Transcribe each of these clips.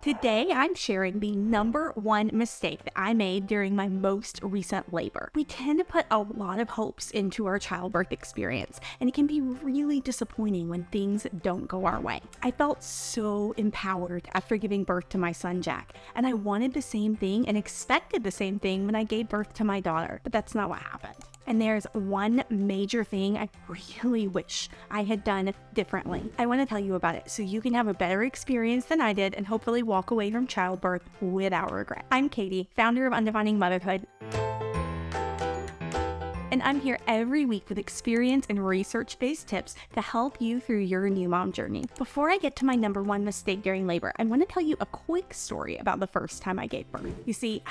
Today, I'm sharing the number one mistake that I made during my most recent labor. We tend to put a lot of hopes into our childbirth experience, and it can be really disappointing when things don't go our way. I felt so empowered after giving birth to my son, Jack, and I wanted the same thing and expected the same thing when I gave birth to my daughter, but that's not what happened. And there's one major thing I really wish I had done differently. I want to tell you about it so you can have a better experience than I did and hopefully walk away from childbirth without regret. I'm Katie, founder of Undefining Motherhood. And I'm here every week with experience and research-based tips to help you through your new mom journey. Before I get to my number one mistake during labor, I want to tell you a quick story about the first time I gave birth. You see,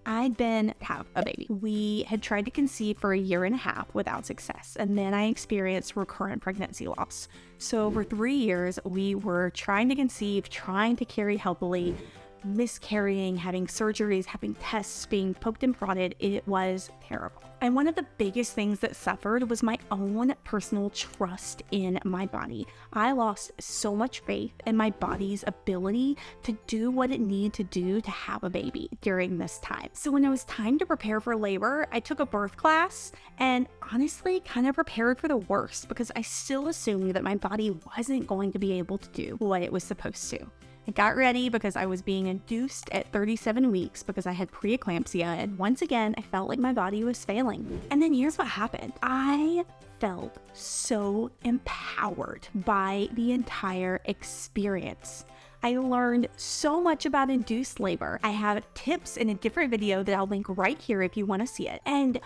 I'd been have a baby. We had tried to conceive for a year and a half without success, and then I experienced recurrent pregnancy loss. So for 3 years, we were trying to conceive, trying to carry healthily, miscarrying, having surgeries, having tests, being poked and prodded. It was terrible. And one of the biggest things that suffered was my own personal trust in my body. I lost so much faith in my body's ability to do what it needed to do to have a baby during this time. So when it was time to prepare for labor, I took a birth class and honestly kind of prepared for the worst because I still assumed that my body wasn't going to be able to do what it was supposed to. I got ready because I was being induced at 37 weeks because I had preeclampsia, and once again, I felt like my body was failing. And then here's what happened. I felt so empowered by the entire experience. I learned so much about induced labor. I have tips in a different video that I'll link right here if you want to see it. And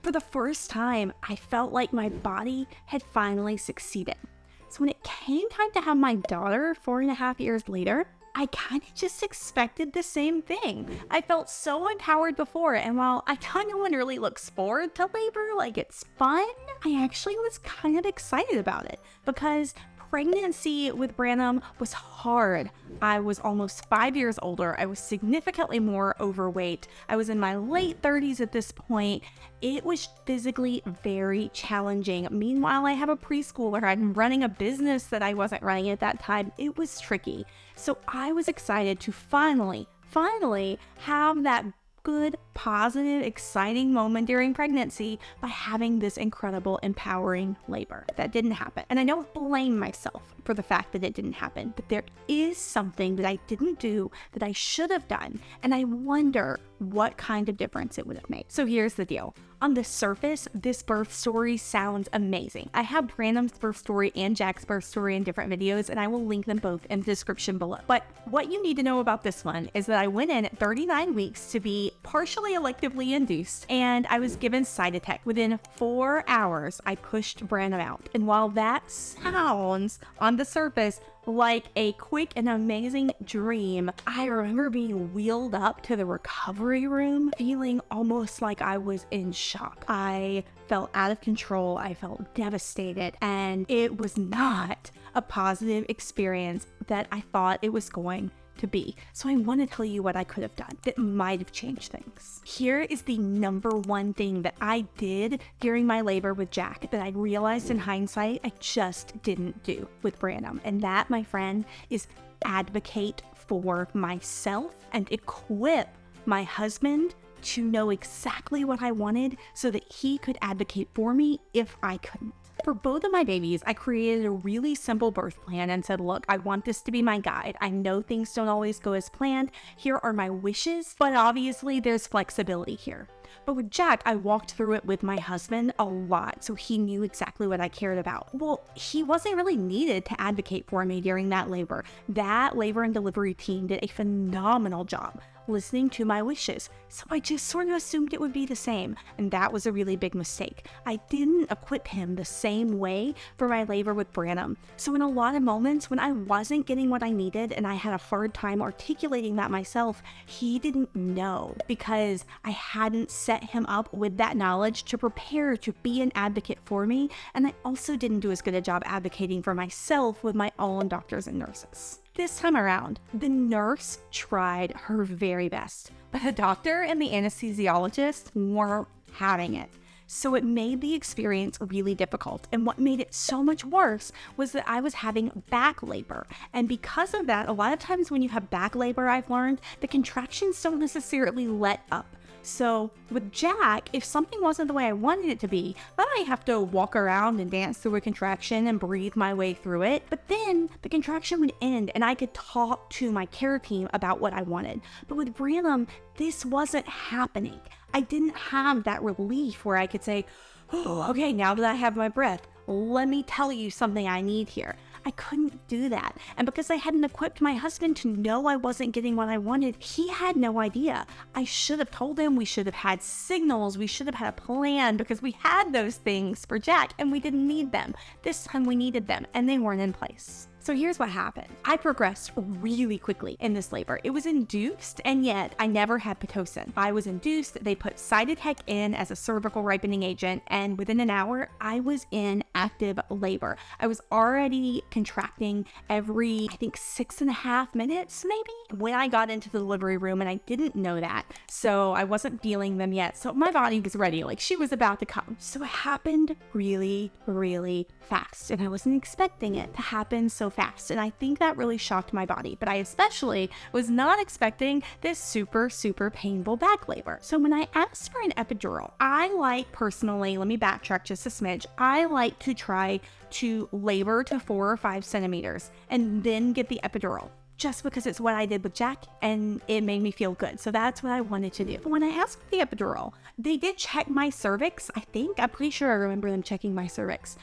for the first time, I felt like my body had finally succeeded. So when it came time to have my daughter 4.5 years later, I kind of just expected the same thing. I felt so empowered before, and while I thought no one really looks forward to labor, like it's fun, I actually was kind of excited about it because pregnancy with Branham was hard. I was almost 5 years older. I was significantly more overweight. I was in my late 30s at this point. It was physically very challenging. Meanwhile, I have a preschooler. I'm running a business that I wasn't running at that time. It was tricky. So I was excited to finally have that good, positive, exciting moment during pregnancy by having this incredible, empowering labor. That didn't happen. And I don't blame myself for the fact that it didn't happen, but there is something that I didn't do that I should have done. And I wonder what kind of difference it would have made. So here's the deal. On the surface, this birth story sounds amazing. I have Branham's birth story and Jack's birth story in different videos, and I will link them both in the description below. But what you need to know about this one is that I went in at 39 weeks to be partially electively induced, and I was given Cytotec. Within 4 hours, I pushed Branham out. And while that sounds on the surface like a quick and amazing dream, I remember being wheeled up to the recovery room, feeling almost like I was in shock. I felt out of control. I felt devastated, and it was not a positive experience that I thought it was going to be. So I want to tell you what I could have done that might have changed things. Here is the number one thing that I did during my labor with Jack that I realized in hindsight I just didn't do with Branham. And that, my friend, is advocate for myself and equip my husband to know exactly what I wanted so that he could advocate for me if I couldn't. For both of my babies, I created a really simple birth plan and said, look, I want this to be my guide. I know things don't always go as planned. Here are my wishes, but obviously there's flexibility here. But with Jack, I walked through it with my husband a lot, so he knew exactly what I cared about. Well, he wasn't really needed to advocate for me during that labor. That labor and delivery team did a phenomenal job listening to my wishes. So I just sort of assumed it would be the same. And that was a really big mistake. I didn't equip him the same way for my labor with Branham. So in a lot of moments when I wasn't getting what I needed and I had a hard time articulating that myself, he didn't know because I hadn't set him up with that knowledge to prepare to be an advocate for me. And I also didn't do as good a job advocating for myself with my own doctors and nurses. This time around, the nurse tried her very best, but the doctor and the anesthesiologist weren't having it. So it made the experience really difficult. And what made it so much worse was that I was having back labor. And because of that, a lot of times when you have back labor, I've learned the contractions don't necessarily let up. So with Jack, if something wasn't the way I wanted it to be, then I have to walk around and dance through a contraction and breathe my way through it. But then the contraction would end and I could talk to my care team about what I wanted. But with Brenham, this wasn't happening. I didn't have that relief where I could say, oh, okay, now that I have my breath, let me tell you something I need here. I couldn't do that. And because I hadn't equipped my husband to know I wasn't getting what I wanted, he had no idea. I should have told him. We should have had signals. We should have had a plan because we had those things for Jack and we didn't need them. This time we needed them and they weren't in place. So here's what happened. I progressed really quickly in this labor. It was induced, and yet I never had Pitocin. I was induced, they put Cytotec in as a cervical ripening agent, and within an hour, I was in active labor. I was already contracting every, I think, 6.5 minutes, maybe, when I got into the delivery room, and I didn't know that. So I wasn't feeling them yet. So my body was ready, like she was about to come. So it happened really, really fast, and I wasn't expecting it to happen so fast, and I think that really shocked my body, but I especially was not expecting this super painful back labor. So when I asked for an epidural, I like personally, let me backtrack just a smidge, I like to try to labor to 4 or 5 centimeters and then get the epidural, just because it's what I did with Jack and it made me feel good. So that's what I wanted to do. But when I asked for the epidural, they did check my cervix, I think. I'm pretty sure I remember them checking my cervix.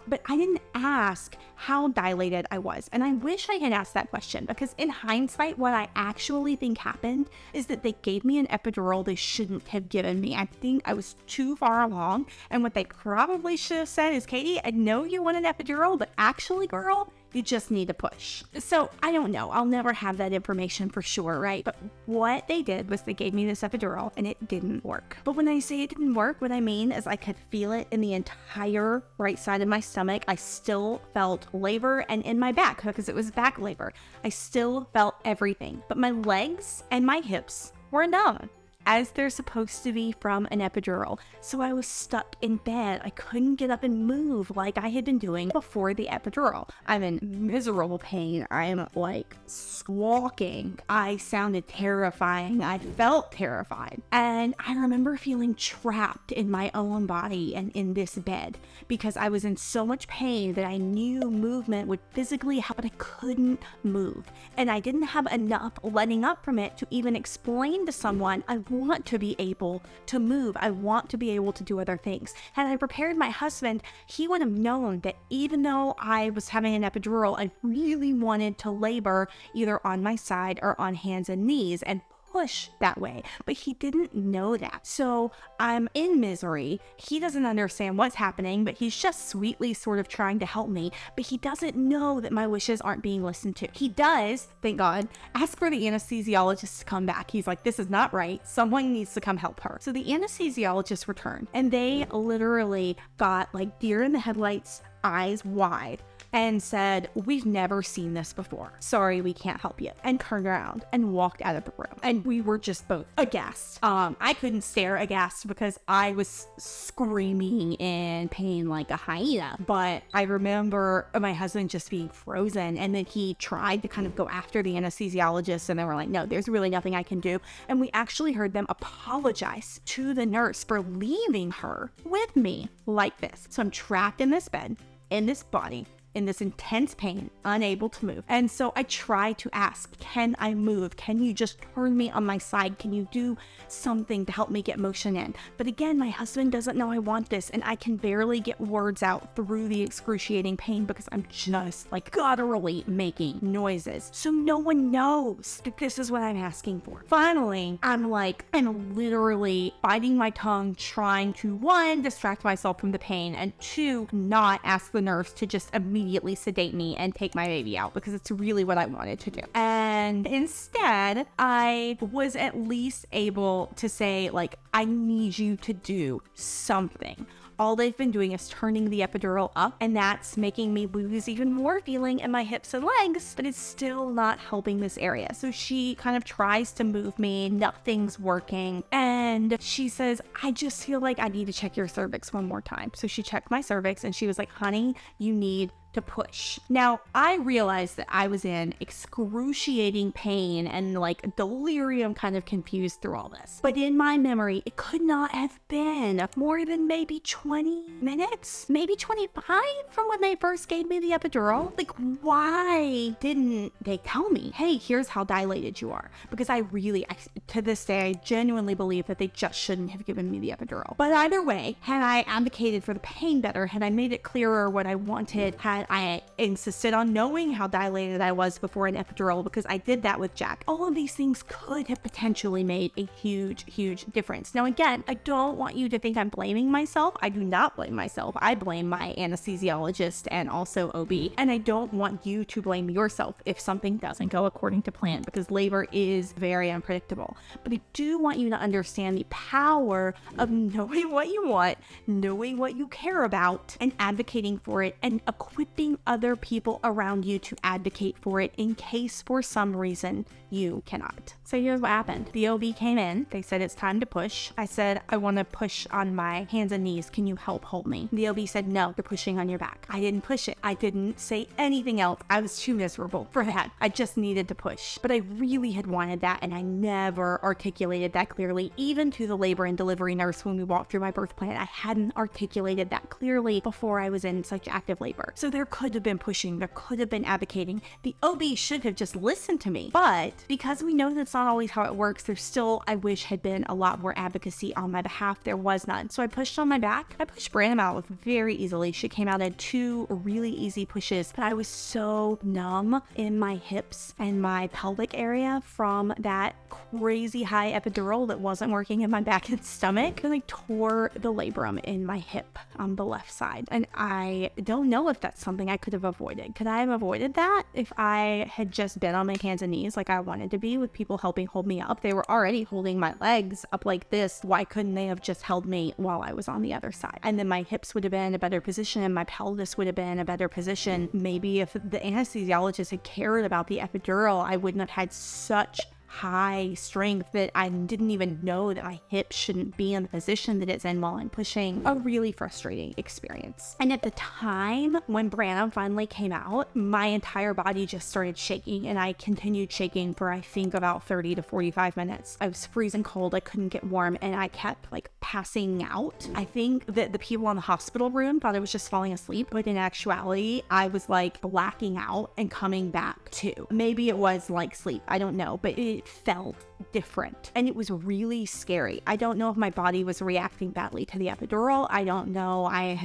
But I didn't ask how dilated I was. And I wish I had asked that question because in hindsight, what I actually think happened is that they gave me an epidural they shouldn't have given me. I think I was too far along. And what they probably should have said is, Katie, I know you want an epidural, but actually, girl, you just need to push. So I don't know. I'll never have that information for sure, right? But what they did was they gave me this epidural and it didn't work. But when I say it didn't work, what I mean is I could feel it in the entire right side of my stomach. I still felt labor, and in my back because it was back labor. I still felt everything. But my legs and my hips were numb, as they're supposed to be from an epidural. So I was stuck in bed. I couldn't get up and move like I had been doing before the epidural. I'm in miserable pain. I am like squawking. I sounded terrifying. I felt terrified. And I remember feeling trapped in my own body and in this bed because I was in so much pain that I knew movement would physically help, but I couldn't move. And I didn't have enough letting up from it to even explain to someone, I want to be able to move. I want to be able to do other things. Had I prepared my husband, he would have known that even though I was having an epidural, I really wanted to labor either on my side or on hands and knees and push that way, but he didn't know that. So I'm in misery. He doesn't understand what's happening, but he's just sweetly sort of trying to help me, but he doesn't know that my wishes aren't being listened to. He does, thank God, ask for the anesthesiologist to come back. He's like, this is not right. Someone needs to come help her. So the anesthesiologist returned and they literally got like deer in the headlights, eyes wide, and said, we've never seen this before. Sorry, we can't help you. And turned around and walked out of the room. And we were just both aghast. I couldn't stare aghast because I was screaming in pain like a hyena. But I remember my husband just being frozen. And then he tried to kind of go after the anesthesiologist. And they were like, no, there's really nothing I can do. And we actually heard them apologize to the nurse for leaving her with me like this. So I'm trapped in this bed, in this body, in this intense pain, unable to move. And so I try to ask, can I move? Can you just turn me on my side? Can you do something to help me get motion in? But again, my husband doesn't know I want this, and I can barely get words out through the excruciating pain because I'm just like gutturally making noises. So no one knows that this is what I'm asking for. Finally, I'm literally biting my tongue, trying to, 1, distract myself from the pain, and 2, not ask the nurse to just immediately sedate me and take my baby out because it's really what I wanted to do. And instead, I was at least able to say, like, I need you to do something. All they've been doing is turning the epidural up, and that's making me lose even more feeling in my hips and legs, but it's still not helping this area. So she kind of tries to move me, nothing's working, and And she says, I just feel like I need to check your cervix one more time. So she checked my cervix and she was like, honey, you need to push. Now, I realized that I was in excruciating pain and like delirium, kind of confused through all this. But in my memory, it could not have been more than maybe 20 minutes, maybe 25 from when they first gave me the epidural. Like, why didn't they tell me, hey, here's how dilated you are? Because to this day, I genuinely believe that they just shouldn't have given me the epidural. But either way, had I advocated for the pain better, had I made it clearer what I wanted, had I insisted on knowing how dilated I was before an epidural, because I did that with Jack, all of these things could have potentially made a huge, huge difference. Now, again, I don't want you to think I'm blaming myself. I do not blame myself. I blame my anesthesiologist and also OB. And I don't want you to blame yourself if something doesn't go according to plan, because labor is very unpredictable. But I do want you to understand the power of knowing what you want, knowing what you care about, and advocating for it, and equipping other people around you to advocate for it in case for some reason you cannot. So here's what happened. The OB came in. They said, it's time to push. I said, I want to push on my hands and knees. Can you help hold me? The OB said, no, you're pushing on your back. I didn't push it. I didn't say anything else. I was too miserable for that. I just needed to push. But I really had wanted that, and I never articulated that clearly, even to the labor and delivery nurse when we walked through my birth plan. I hadn't articulated that clearly before I was in such active labor. So there could have been pushing. There could have been advocating. The OB should have just listened to me. But because we know that's not always how it works, there's still, I wish, had been a lot more advocacy on my behalf. There was none. So I pushed on my back. I pushed Brandon out very easily. She came out at 2 really easy pushes, but I was so numb in my hips and my pelvic area from that crazy high epidural that wasn't working in my back and stomach, and I tore the labrum in my hip on the left side. And I don't know if that's something I could have avoided. Could I have avoided that if I had just been on my hands and knees like I wanted to be, with people helping hold me up? They were already holding my legs up like this. Why couldn't they have just held me while I was on the other side? And then my hips would have been in a better position and my pelvis would have been in a better position. Maybe if the anesthesiologist had cared about the epidural, I wouldn't have had such high strength that I didn't even know that my hip shouldn't be in the position that it's in while I'm pushing. A really frustrating experience. And at the time when Brandon finally came out, my entire body just started shaking, and I continued shaking for I think about 30 to 45 minutes. I was freezing cold. I couldn't get warm, and I kept like passing out. I think that the people in the hospital room thought I was just falling asleep, but in actuality, I was like blacking out and coming back to. Maybe it was like sleep. I don't know, but it felt different, and it was really scary. I don't know if my body was reacting badly to the epidural. I don't know. I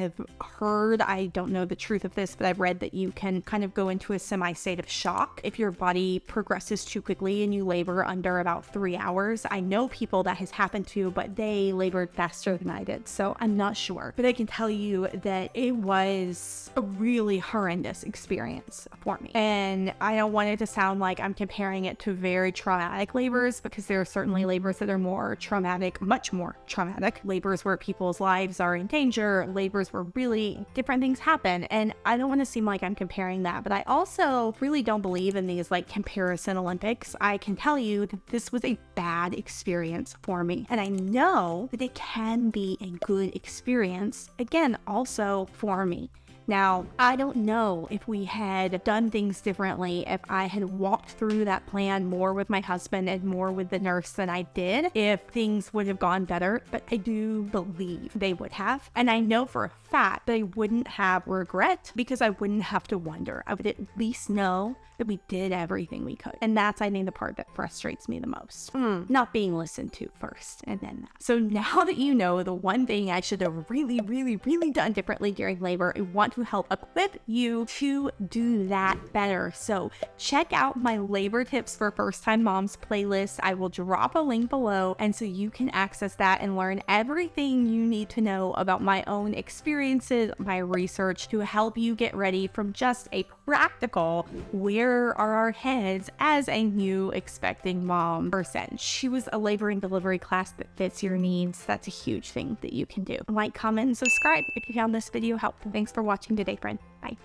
don't know the truth of this, but I've read that you can kind of go into a semi-state of shock if your body progresses too quickly and you labor under about 3 hours. I know people that has happened to, but they labored faster than I did, so I'm not sure. But I can tell you that it was a really horrendous experience for me. And I don't want it to sound like I'm comparing it to very traumatic labors, because there are certainly labors that are more traumatic, much more traumatic. Labors where people's lives are in danger, labors where really different things happen. And I don't want to seem like I'm comparing that, but I also really don't believe in these like comparison Olympics. I can tell you that this was a bad experience for me. And I know that it can be a good experience, again, also for me. Now, I don't know if we had done things differently, if I had walked through that plan more with my husband and more with the nurse than I did, if things would have gone better, but I do believe they would have. And I know for a fact they wouldn't have regret, because I wouldn't have to wonder. I would at least know that we did everything we could. And that's, I think, the part that frustrates me the most. Not being listened to first and then that. So now that you know the one thing I should have really, really, really done differently during labor, I want to help equip you to do that better. So check out my labor tips for first-time moms playlist. I will drop a link below, and so you can access that and learn everything you need to know about my own experiences, my research, to help you get ready from just a practical, where are our heads as a new expecting mom person. Choose a labor and delivery class that fits your needs. That's a huge thing that you can do. Like, comment, and subscribe if you found this video helpful. Thanks for watching today, friend. Bye.